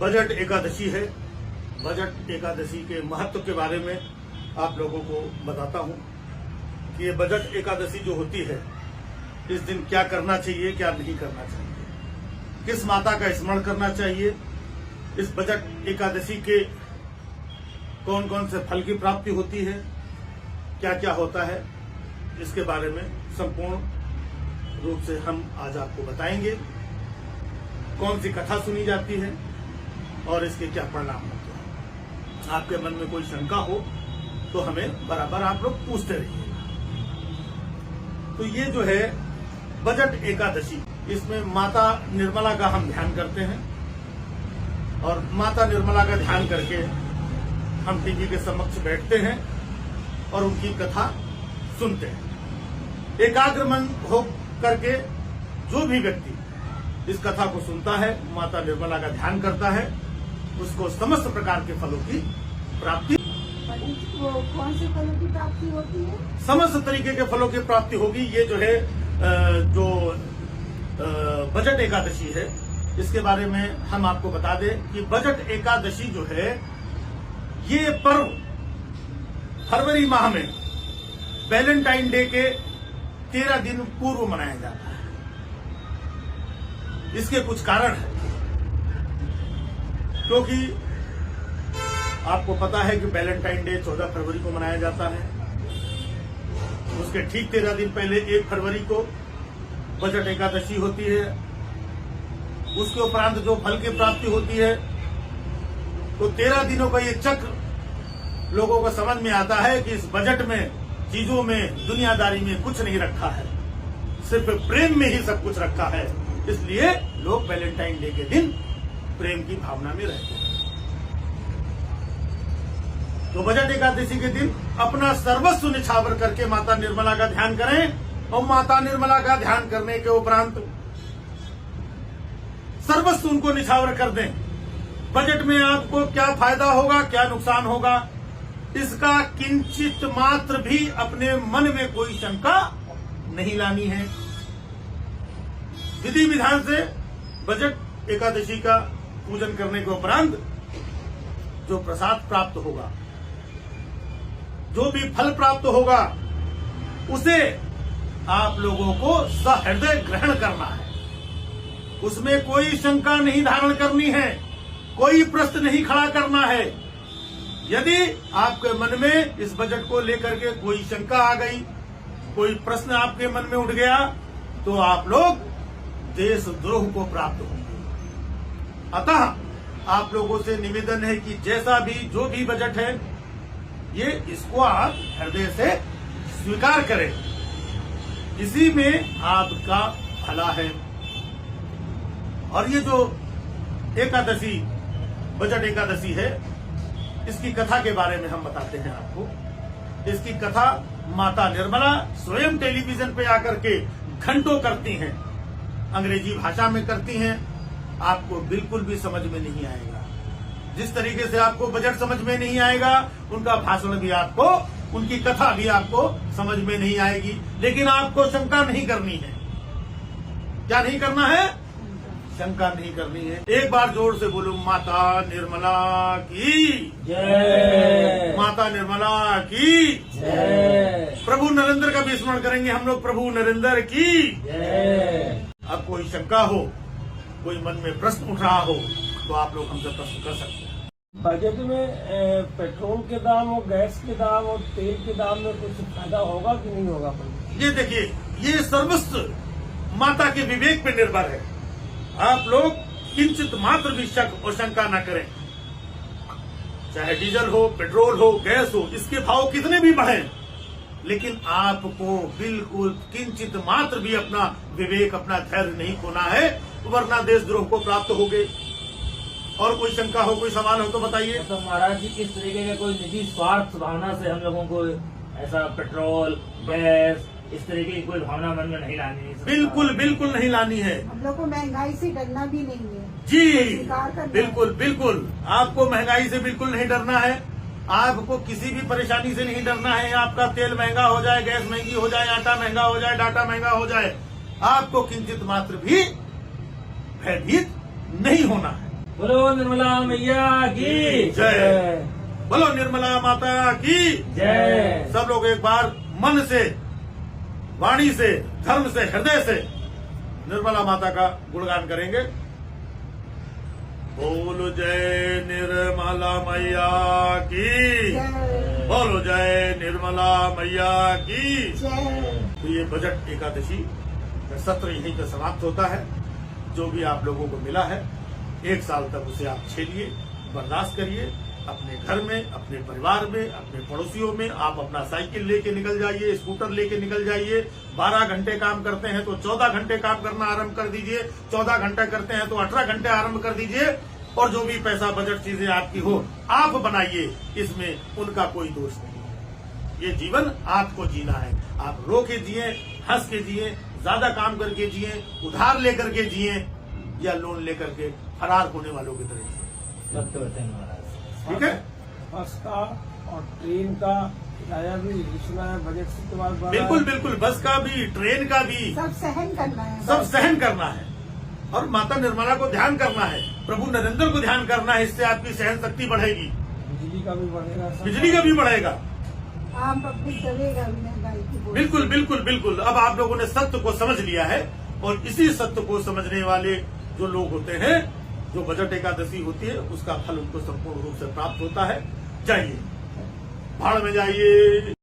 Budget Ekadashi है। Budget Ekadashi के महत्व के बारे में आप लोगों को बताता हूं कि ये बजट एकादशी जो होती है, इस दिन क्या करना चाहिए, क्या नहीं करना चाहिए, किस माता का स्मरण करना चाहिए, इस बजट एकादशी के कौन कौन से फल की प्राप्ति होती है, क्या क्या होता है, इसके बारे में संपूर्ण रूप से हम आज आपको बताएंगे। कौन सी कथा सुनी जाती है और इसके क्या परिणाम होते हैं। आपके मन में कोई शंका हो तो हमें बराबर आप लोग पूछते रहिएगा। तो ये जो है बजट एकादशी, इसमें माता निर्मला का हम ध्यान करते हैं और माता निर्मला का ध्यान करके हम टीवी के समक्ष बैठते हैं और उनकी कथा सुनते हैं। एकाग्र मन हो करके जो भी व्यक्ति इस कथा को सुनता है, माता निर्मला का ध्यान करता है, उसको समस्त प्रकार के फलों की प्राप्ति, वो कौन से फलों की प्राप्ति होती है? समस्त तरीके के फलों की प्राप्ति होगी। ये जो है जो बजट एकादशी है, इसके बारे में हम आपको बता दें कि बजट एकादशी जो है, ये पर्व फरवरी माह में वैलेंटाइन डे के 13 दिन पूर्व मनाया जाता है। इसके कुछ कारण है, क्योंकि आपको पता है कि वैलेंटाइन डे 14 फरवरी को मनाया जाता है। उसके ठीक 13 दिन पहले 1 फरवरी को बजट एकादशी होती है। उसके उपरांत जो फल की प्राप्ति होती है, तो 13 दिनों का ये चक्र लोगों को समझ में आता है कि इस बजट में, चीजों में, दुनियादारी में कुछ नहीं रखा है, सिर्फ प्रेम में ही सब कुछ रखा है। इसलिए लोग वैलेंटाइन डे के दिन प्रेम की भावना में रहते हैं। तो बजट एकादशी के दिन अपना सर्वस्व निछावर करके माता निर्मला का ध्यान करें और माता निर्मला का ध्यान करने के उपरांत सर्वस्व उनको निछावर कर दें। बजट में आपको क्या फायदा होगा, क्या नुकसान होगा, इसका किंचित मात्र भी अपने मन में कोई शंका नहीं लानी है। विधि विधान से बजट एकादशी का पूजन करने के उपरांत जो प्रसाद प्राप्त होगा, जो भी फल प्राप्त होगा, उसे आप लोगों को सहृदय ग्रहण करना है। उसमें कोई शंका नहीं धारण करनी है, कोई प्रश्न नहीं खड़ा करना है। यदि आपके मन में इस बजट को लेकर के कोई शंका आ गई, कोई प्रश्न आपके मन में उठ गया, तो आप लोग देशद्रोह को प्राप्त होंगे। अतः आप लोगों से निवेदन है कि जैसा भी, जो भी बजट है, ये इसको आप हृदय से स्वीकार करें। इसी में आपका भला है। और ये जो एकादशी, बजट एकादशी है, इसकी कथा के बारे में हम बताते हैं आपको। इसकी कथा माता निर्मला स्वयं टेलीविजन पे आकर के घंटों करती हैं, अंग्रेजी भाषा में करती हैं। आपको बिल्कुल भी समझ में नहीं आएगा। जिस तरीके से आपको बजट समझ में नहीं आएगा, उनका भाषण भी आपको, उनकी कथा भी आपको समझ में नहीं आएगी। लेकिन आपको शंका नहीं करनी है। क्या नहीं करना है? शंका नहीं करनी है। एक बार जोर से बोलो, माता निर्मला की जय, माता निर्मला की जय। प्रभु नरेंद्र का भी स्मरण करेंगे हम लोग, प्रभु नरेंद्र की जय। अब कोई शंका हो, कोई मन में प्रश्न उठ रहा हो, तो आप लोग हमसे प्रश्न कर सकते हैं। बजट में पेट्रोल के दाम और गैस के दाम और तेल के दाम में कुछ फायदा होगा कि नहीं होगा? ये देखिए, ये सर्वस्व माता के विवेक पे निर्भर है। आप लोग किंचित मात्र भी शक और शंका न करें। चाहे डीजल हो, पेट्रोल हो, गैस हो, इसके भाव कितने भी बढ़े, लेकिन आपको बिल्कुल किंचित मात्र भी अपना विवेक, अपना धैर्य नहीं खोना है, वरना देशद्रोह को प्राप्त होगे। और कोई शंका हो, कोई सवाल हो तो बताइए। तो महाराज जी, किस तरीके के कोई निजी स्वार्थ भावना से हम लोगों को ऐसा पेट्रोल, गैस, इस तरीके की कोई भावना मन में नहीं लानी है? बिल्कुल बिल्कुल नहीं लानी है। हम लोग को महंगाई से डरना भी नहीं है जी, बिल्कुल बिल्कुल। आपको महंगाई से बिल्कुल नहीं डरना है। आपको किसी भी परेशानी से नहीं डरना है। आपका तेल महंगा हो जाए, गैस महंगी हो जाए, आटा महंगा हो जाए, डाटा महंगा हो जाए, आपको किंचित मात्र भी भयभीत नहीं होना है। बोलो निर्मला मैया की जय। बोलो निर्मला माता की जय। सब लोग एक बार मन से, वाणी से, धर्म से, हृदय से निर्मला माता का गुणगान करेंगे। बोलो जय निर्मला मैया की, जय बोलो जय निर्मला मैया की। जय। तो ये बजट एकादशी का सत्र यहीं पर समाप्त होता है। जो भी आप लोगों को मिला है, 1 साल तक उसे आप झेलिए, बर्दाश्त करिए। अपने घर में, अपने परिवार में, अपने पड़ोसियों में आप अपना साइकिल लेके निकल जाइए, स्कूटर लेके निकल जाइए। 12 घंटे काम करते हैं तो 14 घंटे काम करना आरंभ कर दीजिए, 14 घंटे करते हैं तो 18 घंटे आरंभ कर दीजिए। और जो भी पैसा बजट चीजें आपकी हो, आप बनाइए, इसमें उनका कोई दोष नहीं है। ये जीवन आपको जीना है। आप रो के जिए, हंस के जिए, ज्यादा काम करके जिए, उधार लेकर के जिए, या लोन लेकर के फरार होने वालों की तरह जिए। सत्य वचन महाराज। ठीक है। बस का और ट्रेन का किराया भी सुना है बजट से के बाद बढ़ा है। बिल्कुल बिल्कुल, बस का भी, ट्रेन का भी, सब सहन करना है। सब सहन करना है। और माता निर्मला को ध्यान करना है, प्रभु नरेंद्र को ध्यान करना है। इससे आपकी सहन शक्ति बढ़ेगी, बिजली का भी बढ़ेगा, सब बिजली का भी बढ़ेगा। आम पब्लिक डरेगा भी महंगाई की बोझ। बिल्कुल बिल्कुल बिल्कुल। अब आप लोगों ने सत्य को समझ लिया है, और इसी सत्य को समझने वाले जो लोग होते हैं, जो बजट एकादशी होती है, उसका फल उनको संपूर्ण रूप से प्राप्त होता है। जाइए, भाड़ में जाइए।